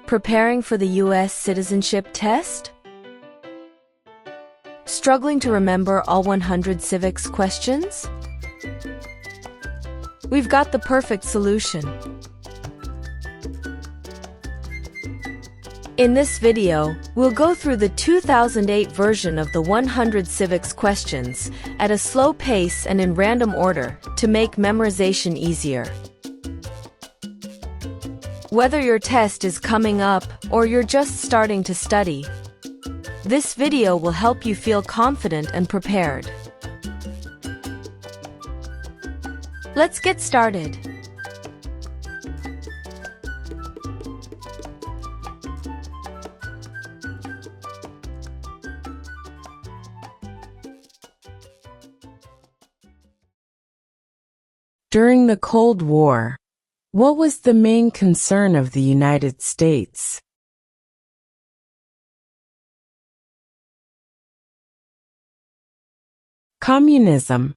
Preparing for the U.S. Citizenship Test? Struggling to remember all 100 civics questions? We've got the perfect solution. In this video, we'll go through the 2008 version of the 100 civics questions at a slow pace and in random order to make memorization easier. Whether your test is coming up or you're just starting to study, this video will help you feel confident and prepared. Let's get started. During the Cold War, what was the main concern of the United States? Communism.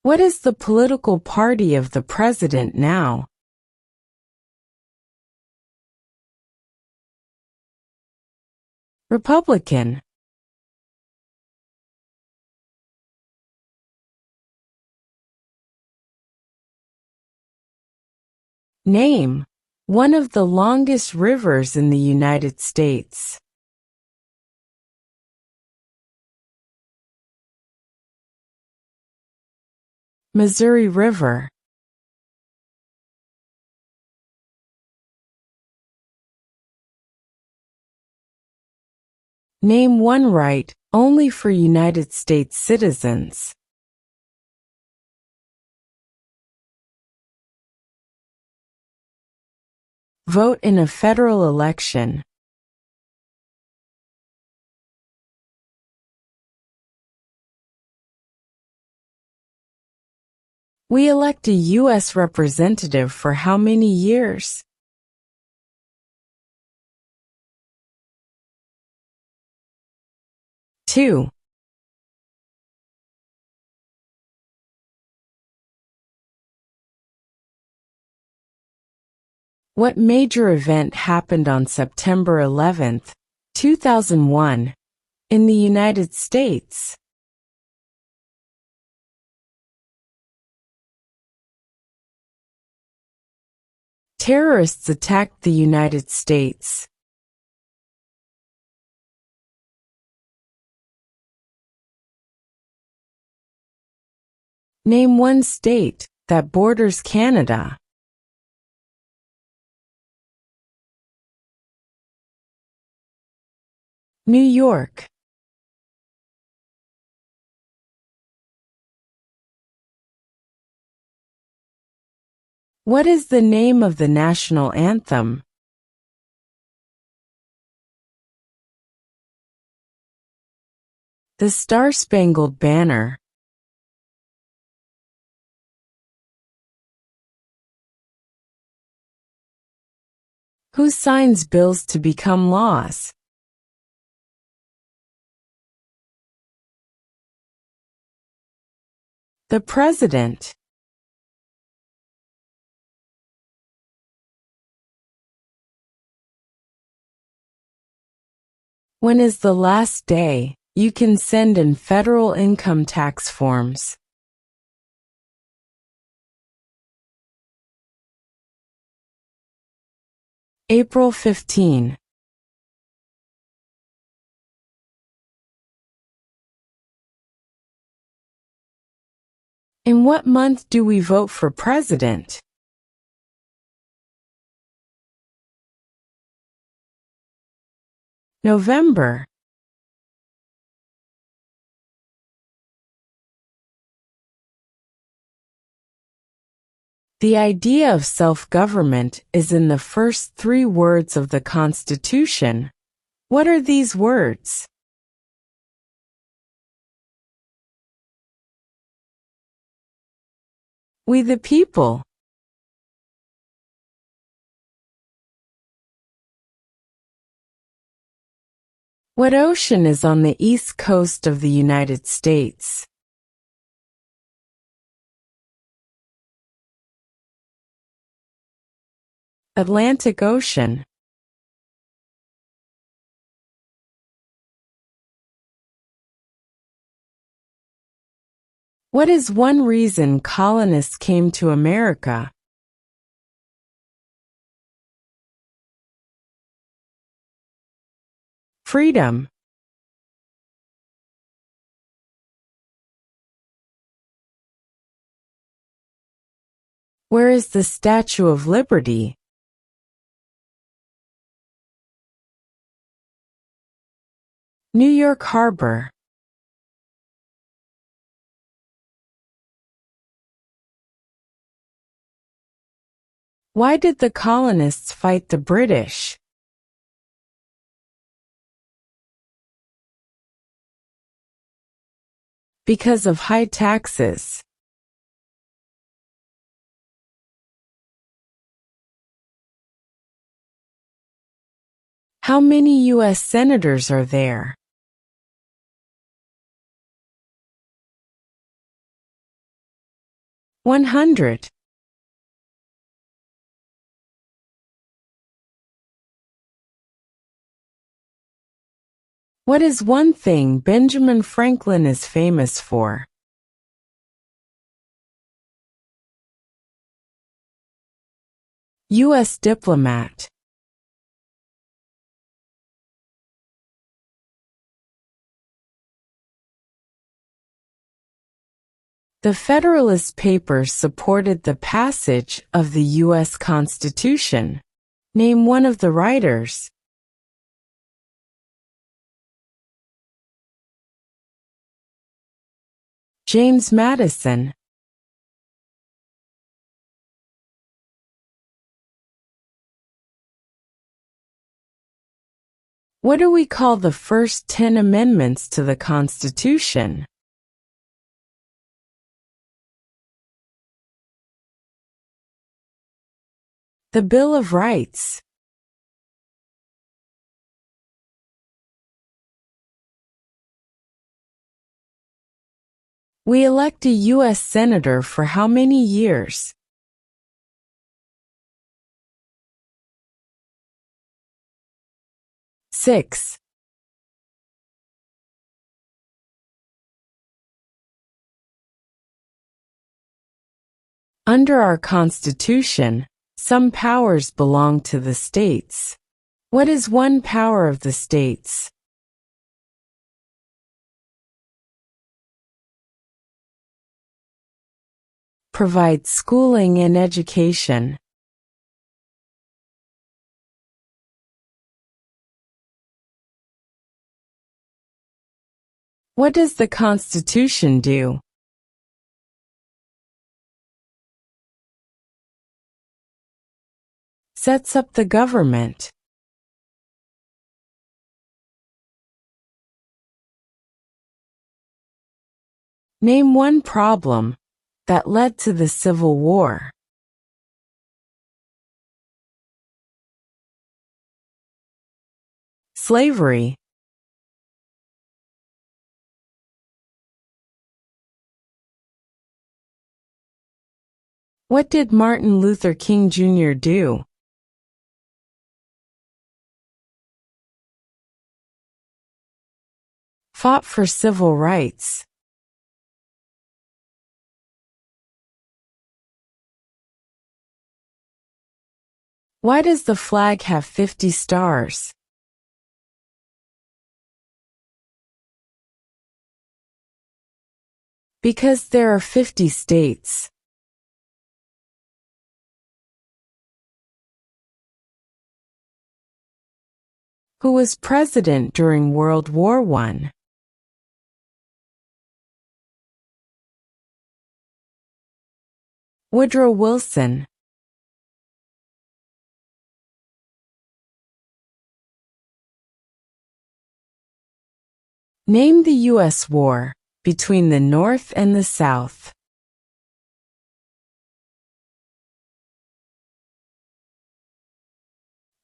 What is the political party of the president now? Republican. Name one of the longest rivers in the United States. Missouri River. Name one right only for United States citizens. Vote in a federal election. We elect a U.S. representative for how many years? Two. What major event happened on September 11, 2001, in the United States? Terrorists attacked the United States. Name one state that borders Canada. New York. What is the name of the national anthem? The Star-Spangled Banner. Who signs bills to become laws? The President. When is the last day you can send in federal income tax forms? April 15. In what month do we vote for president? November. The idea of self-government is in the first three words of the Constitution. What are these words? We the people. What ocean is on the east coast of the United States? Atlantic Ocean. What is one reason colonists came to America? Freedom. Where is the Statue of Liberty? New York Harbor. Why did the colonists fight the British? Because of high taxes. How many U.S. senators are there? 100. What is one thing Benjamin Franklin is famous for? U.S. diplomat. The Federalist Papers supported the passage of the U.S. Constitution. Name one of the writers. James Madison. What do we call the first 10 amendments to the Constitution? The Bill of Rights. We elect a U.S. Senator for how many years? 6. Under our Constitution, some powers belong to the states. What is one power of the states? Provide schooling and education. What does the Constitution do? Sets up the government. Name one problem that led to the Civil War. Slavery. What did Martin Luther King Jr. do? Fought for civil rights. Why does the flag have 50 stars? Because there are 50 states. Who was president during World War I? Woodrow Wilson. Name the U.S. war between the North and the South.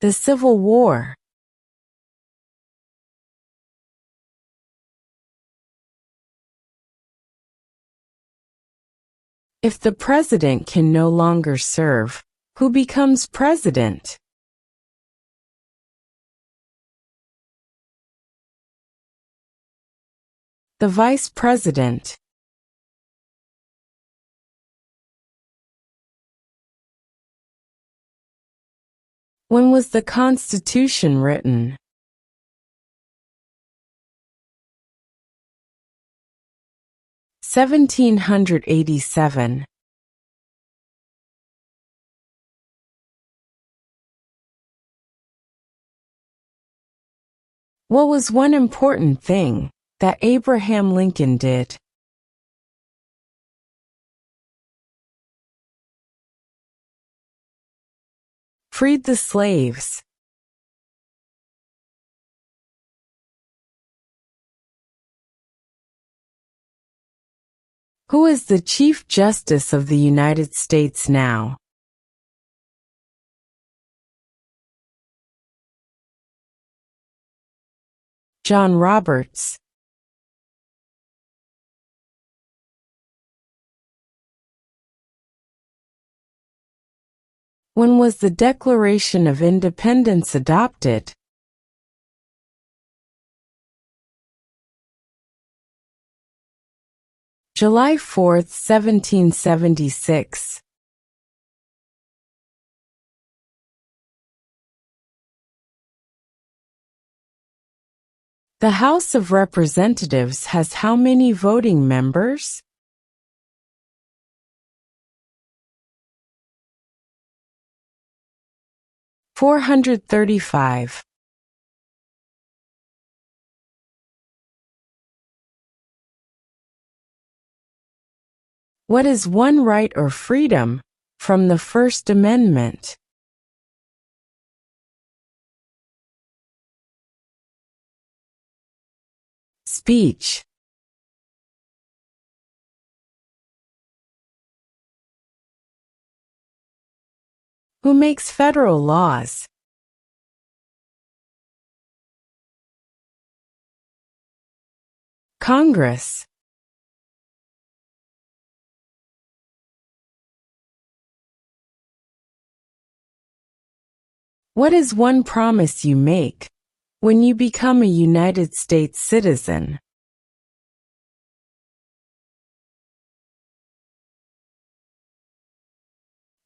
The Civil War. If the president can no longer serve, Who becomes president? The vice president. When was the Constitution written? 1787. What was one important thing that Abraham Lincoln did? Freed the slaves. Who is the Chief Justice of the United States now? John Roberts. When was the Declaration of Independence adopted? July 4, 1776. The House of Representatives has how many voting members? $435. What is one right or freedom from the First Amendment? Speech. Who makes federal laws? Congress. What is one promise you make when you become a United States citizen?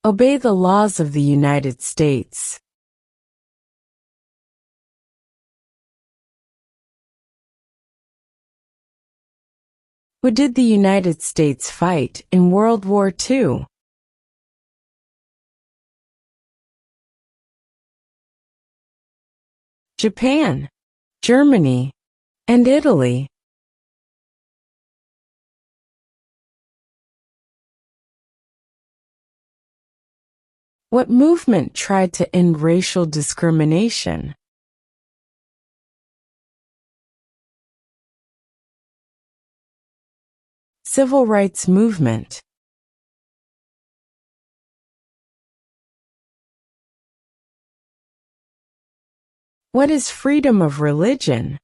Obey the laws of the United States. Who did the United States fight in World War II? Japan, Germany, and Italy. What movement tried to end racial discrimination? Civil rights movement. What is freedom of religion?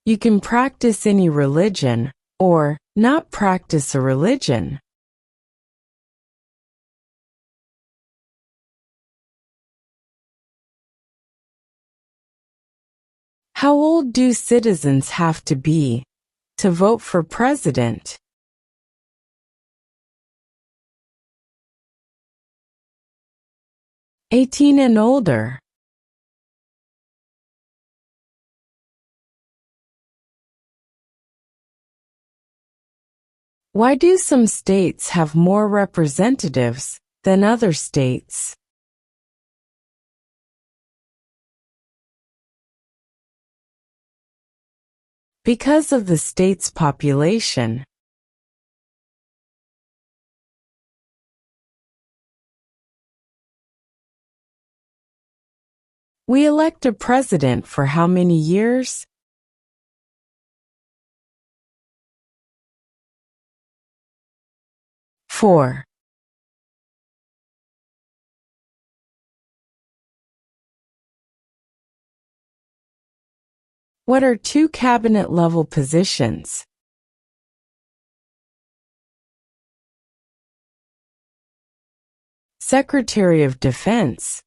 You can practice any religion, or not practice a religion. How old do citizens have to be to vote for president? 18 and older. Why do some states have more representatives than other states? Because of the state's population. We elect a president for how many years? 4. What are two cabinet-level positions? Secretary of Defense,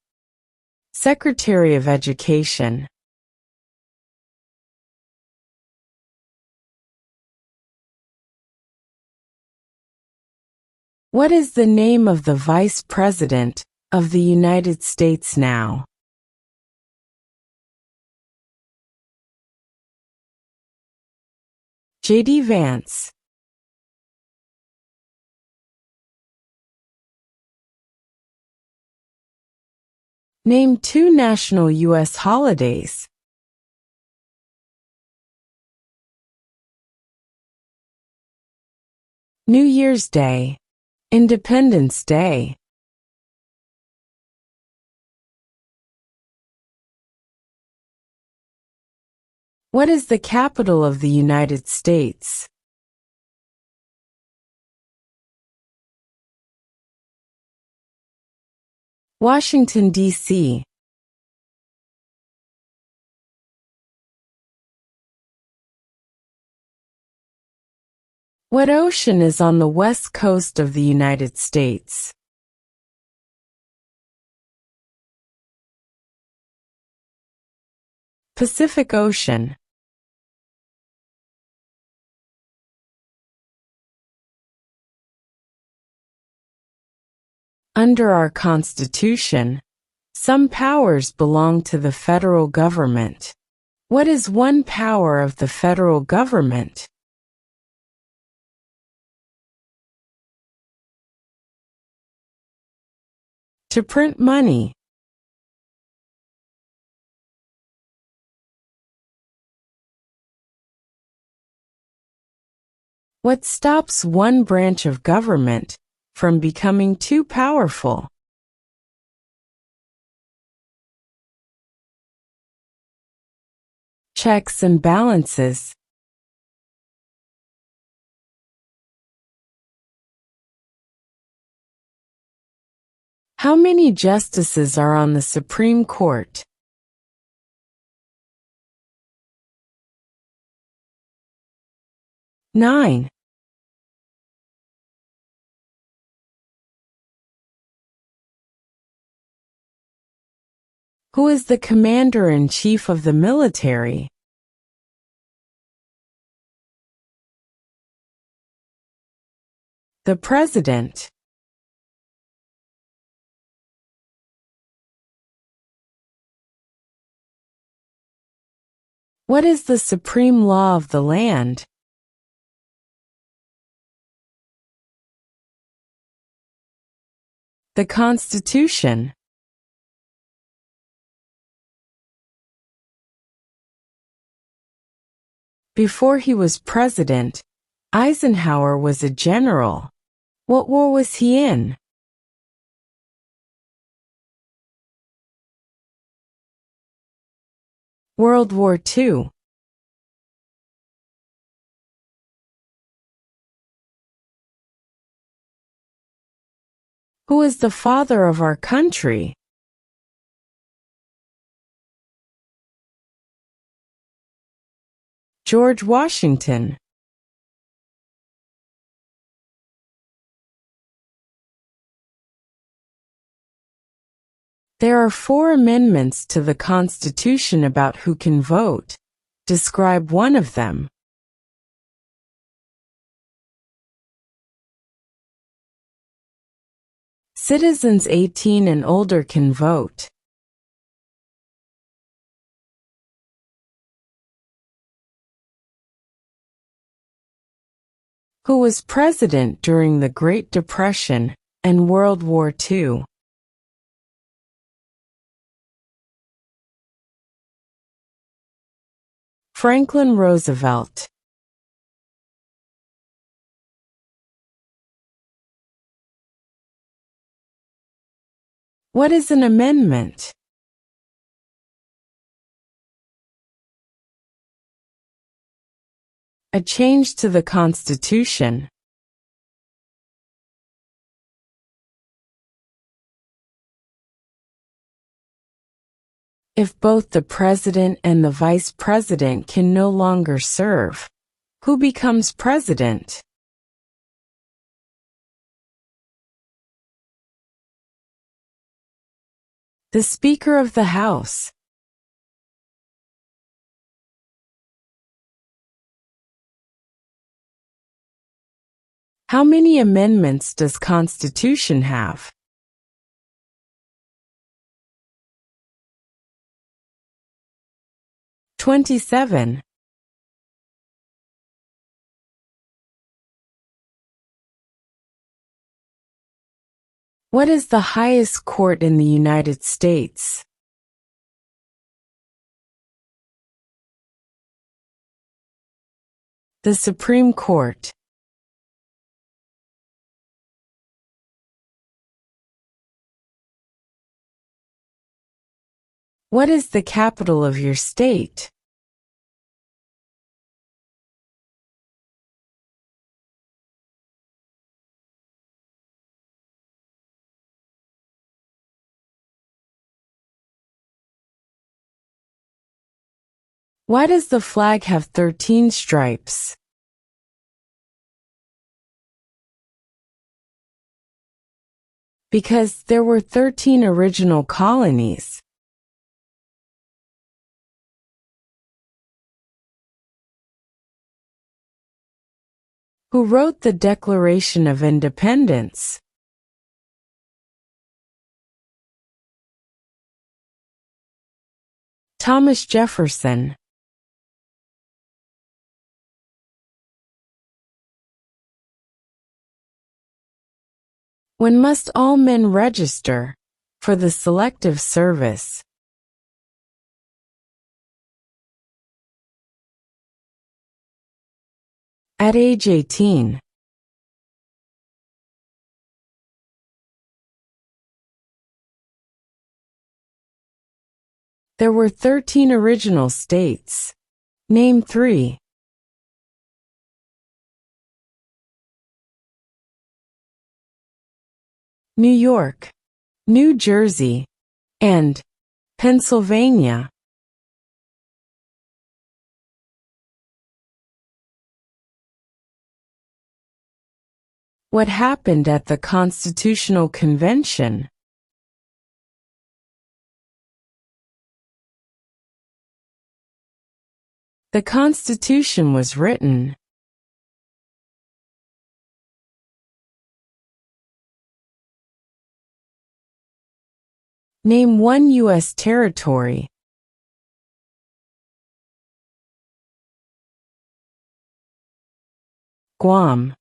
Secretary of Education. What is the name of the Vice President of the United States now? J.D. Vance. Name 2 national U.S. holidays. New Year's Day, Independence Day. What is the capital of the United States? Washington, D.C. What ocean is on the west coast of the United States? Pacific Ocean. Under our Constitution, some powers belong to the federal government. What is one power of the federal government? To print money. What stops one branch of government from becoming too powerful? Checks and balances. How many justices are on the Supreme Court? 9. Who is the Commander-in-Chief of the military? The President. What is the supreme law of the land? The Constitution. Before he was president, Eisenhower was a general. What war was he in? World War II. Who is the father of our country? George Washington. There are 4 amendments to the Constitution about who can vote. Describe one of them. Citizens 18 and older can vote. Who was president during the Great Depression and World War II? Franklin Roosevelt. What is an amendment? A change to the Constitution. If both the president and the vice president can no longer serve, who becomes president? The Speaker of the House. How many amendments does Constitution have? 27. What is the highest court in the United States? The Supreme Court. What is the capital of your state? Why does the flag have 13 stripes? Because there were 13 original colonies. Who wrote the Declaration of Independence? Thomas Jefferson. When must all men register for the Selective Service? At age 18. There were 13 original states. Name 3. New York, New Jersey, and Pennsylvania. What happened at the Constitutional Convention? The Constitution was written. Name one U.S. territory. Guam.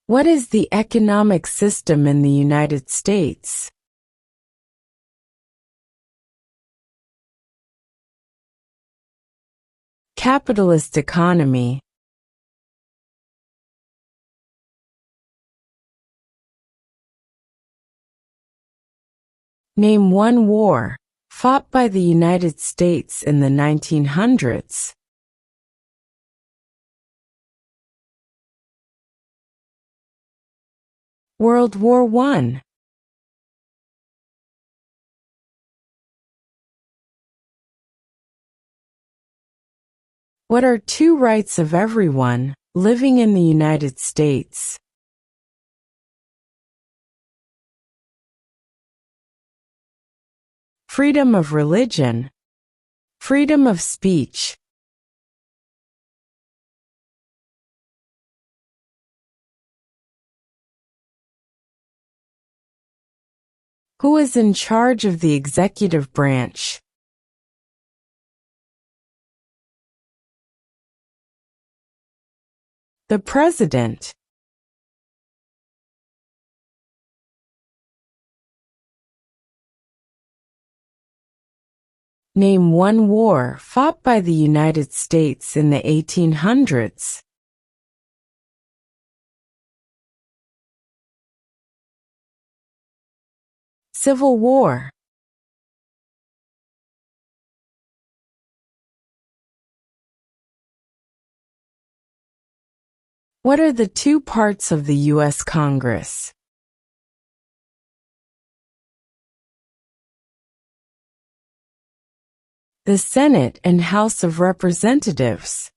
What is the economic system in the United States? Capitalist economy. Name one war fought by the United States in the 1900s. World War I. What are two rights of everyone living in the United States? Freedom of religion. Freedom of speech. Who is in charge of the executive branch? The President. Name one war fought by the United States in the 1800s. Civil War. What are the two parts of the U.S. Congress? The Senate and House of Representatives.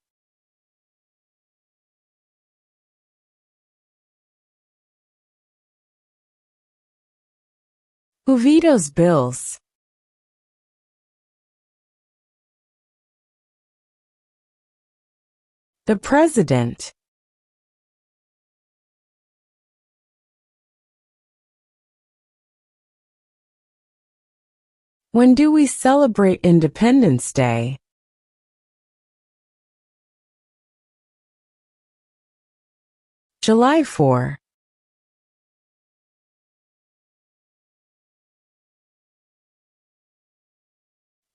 Who vetoes bills? The President. When do we celebrate Independence Day? July 4.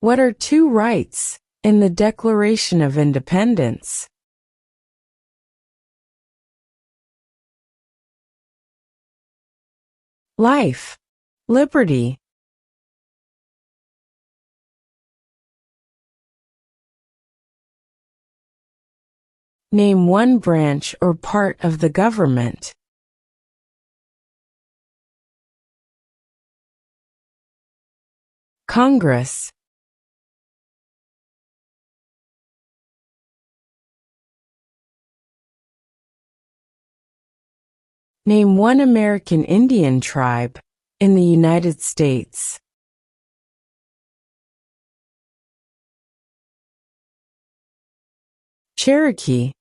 What are two rights in the Declaration of Independence? Life, liberty. Name one branch or part of the government. Congress. Name one American Indian tribe in the United States. Cherokee.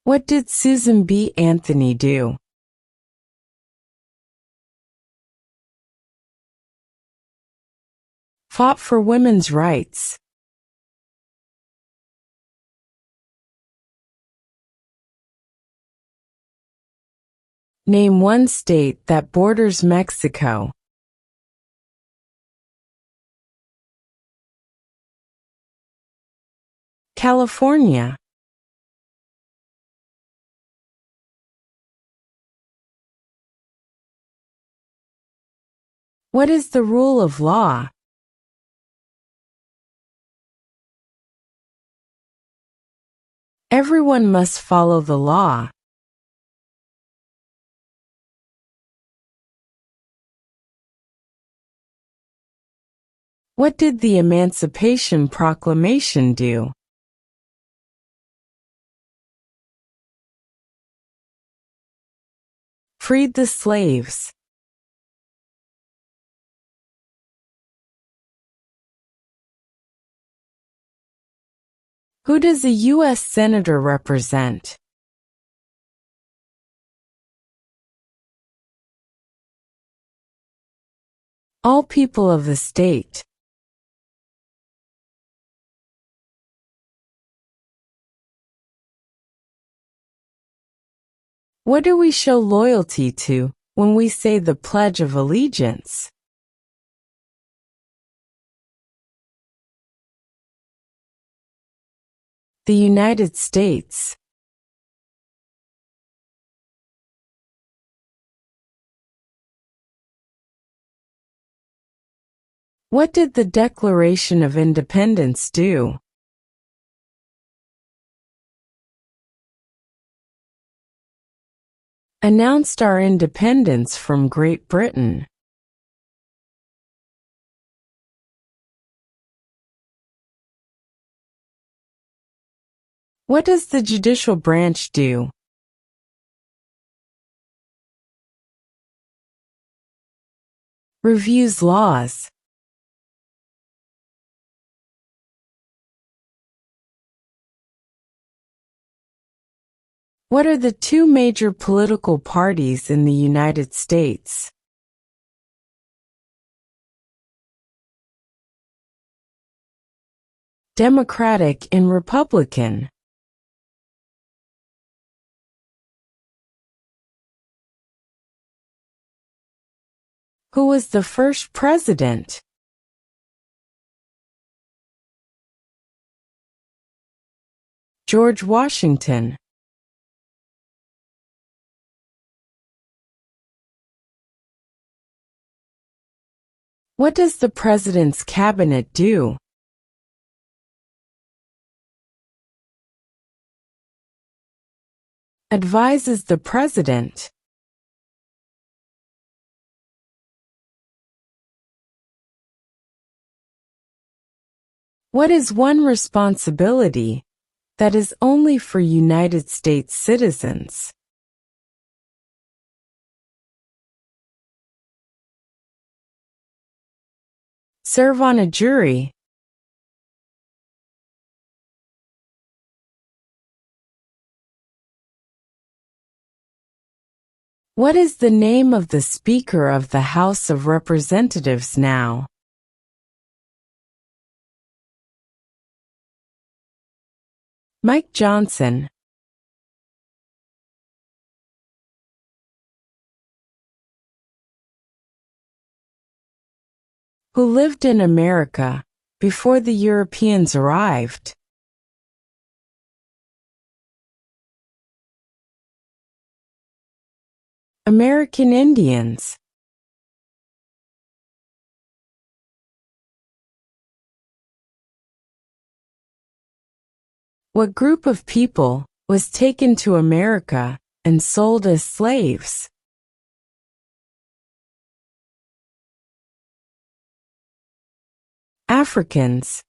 What did Susan B. Anthony do? Fought for women's rights. Name one state that borders Mexico. California. What is the rule of law? Everyone must follow the law. What did the Emancipation Proclamation do? Freed the slaves. Who does a U.S. Senator represent? All people of the state. What do we show loyalty to when we say the Pledge of Allegiance? The United States. What did the Declaration of Independence do? Announced our independence from Great Britain. What does the judicial branch do? Reviews laws. What are the two major political parties in the United States? Democratic and Republican. Who was the first president? George Washington. What does the president's cabinet do? Advises the president. What is one responsibility that is only for United States citizens. Serve on a jury. What is the name of the Speaker of the House of Representatives now? Mike Johnson. Who lived in America before the Europeans arrived? American Indians. What group of people was taken to America and sold as slaves? Africans.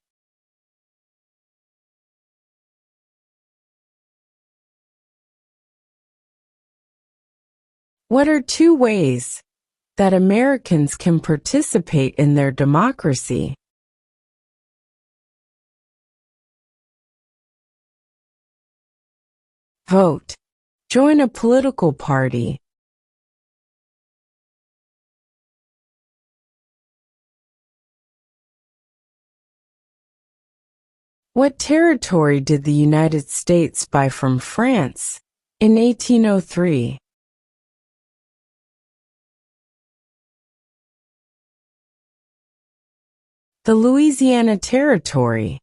What are two ways that Americans can participate in their democracy? Vote. Join a political party. What territory did the United States buy from France in 1803? The Louisiana Territory.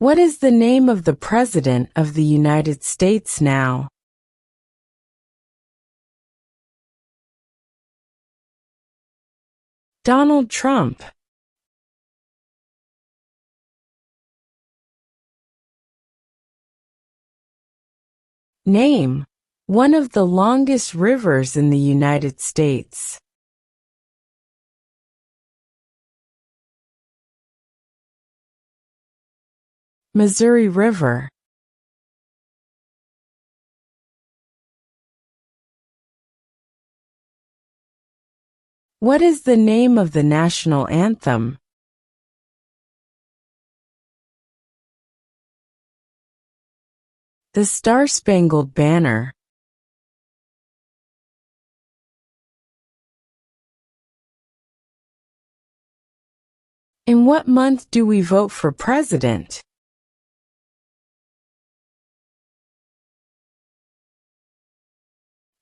What is the name of the President of the United States now? Donald Trump. Name one of the longest rivers in the United States. Missouri River. What is the name of the national anthem? The Star-Spangled Banner. In what month do we vote for president?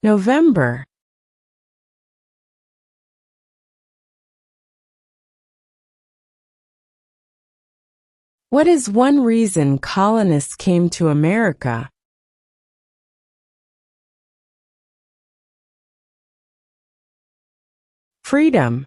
November. What is one reason colonists came to America? Freedom.